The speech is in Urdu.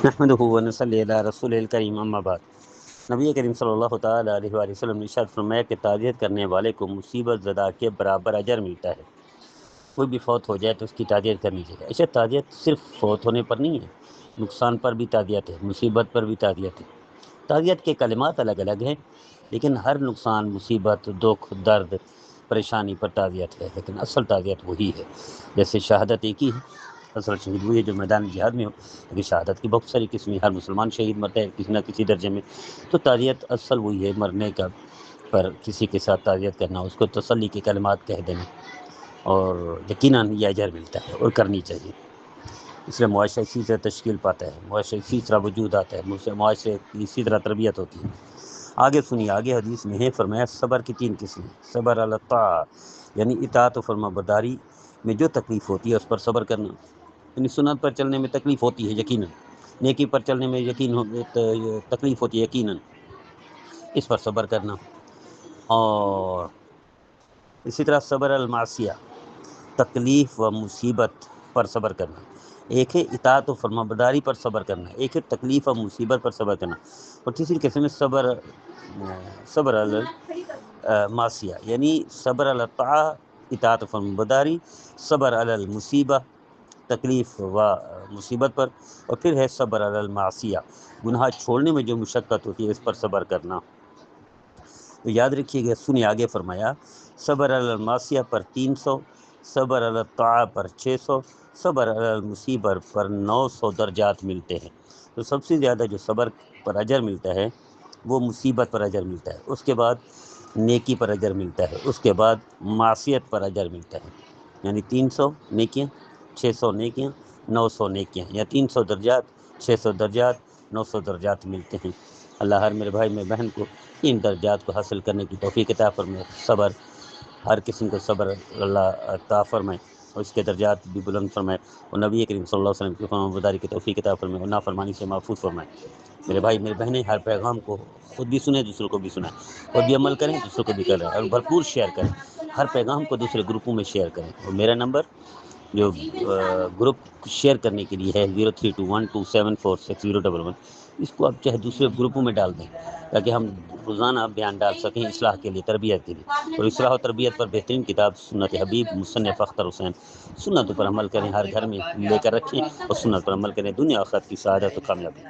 نحمدہ و نصلی علی رسول الکریم اما بعد۔ نبی کریم صلی اللہ تعالیٰ علیہ وآلہ وسلم نے ارشاد فرمایا کہ تعزیت کرنے والے کو مصیبت زدہ کے برابر اجر ملتا ہے۔ کوئی بھی فوت ہو جائے تو اس کی تعزیت کرنی چاہیے۔ اچھا، تعزیت صرف فوت ہونے پر نہیں ہے، نقصان پر بھی تعزیت ہے، مصیبت پر بھی تعزیت ہے۔ تعزیت کے کلمات الگ الگ ہیں، لیکن ہر نقصان، مصیبت، دکھ، درد، پریشانی پر تعزیت ہے، لیکن اصل تعزیت وہی ہے۔ جیسے شہادت ایک ہی ہے، اصل شہید وہی ہے جو میدان جہاد میں ہو، لیکن شہادت کی بہت ساری قسمیں، ہر مسلمان شہید مرتا ہے کسی نہ کسی درجے میں۔ تو تعزیت اصل وہی ہے، مرنے کا پر کسی کے ساتھ تعزیت کرنا، اس کو تسلی کے کلمات کہہ دینا، اور یقیناً یہ اجر ملتا ہے اور کرنی چاہیے۔ اس لیے معاشرہ اسی طرح تشکیل پاتا ہے، معاشرہ اسی طرح وجود آتا ہے، معاشرے کی اسی طرح تربیت ہوتی ہے۔ آگے سنیے، آگے حدیث میں ہے، فرمایا صبر کی 3 قسمیں۔ صبر علی الطاعہ، یعنی اطاعت و فرما برداری میں جو تکلیف ہوتی ہے اس پر صبر کرنا، یعنی سنت پر چلنے میں تکلیف ہوتی ہے یقیناً، نیکی پر چلنے میں تکلیف ہوتی ہے یقیناً، اس پر صبر کرنا۔ اور اسی طرح صبر المعصیہ، تکلیف و مصیبت پر صبر کرنا۔ ایک ہے اطاعت و فرما برداری پر صبر کرنا، ایک ہے تکلیف و مصیبت پر صبر کرنا، اور تیسری قسم میں صبر علی المعصیہ، یعنی صبر علی الطاعہ، اطاعت و فرما برداری، صبر علی المصیبہ، تکلیف و مصیبت پر، اور پھر ہے صبر علی المعصیہ، گناہ چھوڑنے میں جو مشقت ہوتی ہے اس پر صبر کرنا۔ تو یاد رکھیے گا، سنیے آگے فرمایا صبر علی المعصیہ پر 300، صبر علی الطاعہ پر 600، صبر علی المصیبہ پر 900 درجات ملتے ہیں۔ تو سب سے زیادہ جو صبر پر اجر ملتا ہے وہ مصیبت پر اجر ملتا ہے، اس کے بعد نیکی پر اجر ملتا ہے، اس کے بعد معصیت پر اجر ملتا ہے، یعنی 300 نیکیاں، 600 نیکیاں، 900 نیکیاں، یا 300 درجات، 600 درجات، 900 درجات ملتے ہیں۔ اللہ ہر میرے بھائی میں بہن کو ان درجات کو حاصل کرنے کی توفیق عطا فرمائے۔ صبر، ہر قسم کو صبر اللہ عطا فرمائے، اور اس کے درجات بھی بلند فرمائے، اور نبی کریم صلی اللہ علیہ وسلم کی فرما برداری کی توفیق عطا فرمائے، اور نافرمانی سے محفوظ فرمائے۔ میرے بھائی میرے بہنیں، ہر پیغام کو خود بھی سنیں، دوسروں کو بھی سنائیں، خود بھی عمل کریں، دوسروں کو بھی کریں، اور بھرپور شیئر کریں۔ ہر پیغام کو دوسرے گروپوں میں شیئر کریں، اور میرا نمبر جو گروپ شیئر کرنے کے لیے ہے 0321274601، اس کو آپ چاہے دوسرے گروپوں میں ڈال دیں، تاکہ ہم روزانہ بیان ڈال سکیں اصلاح کے لیے، تربیت کے لیے، اور اصلاح و تربیت پر بہترین کتاب سنت حبیب مصنف اختر حسین۔ سنت پر عمل کریں، ہر گھر میں لے کر رکھیں، اور سنت پر عمل کریں، دنیا آخرت کی سعادت و کامیابی۔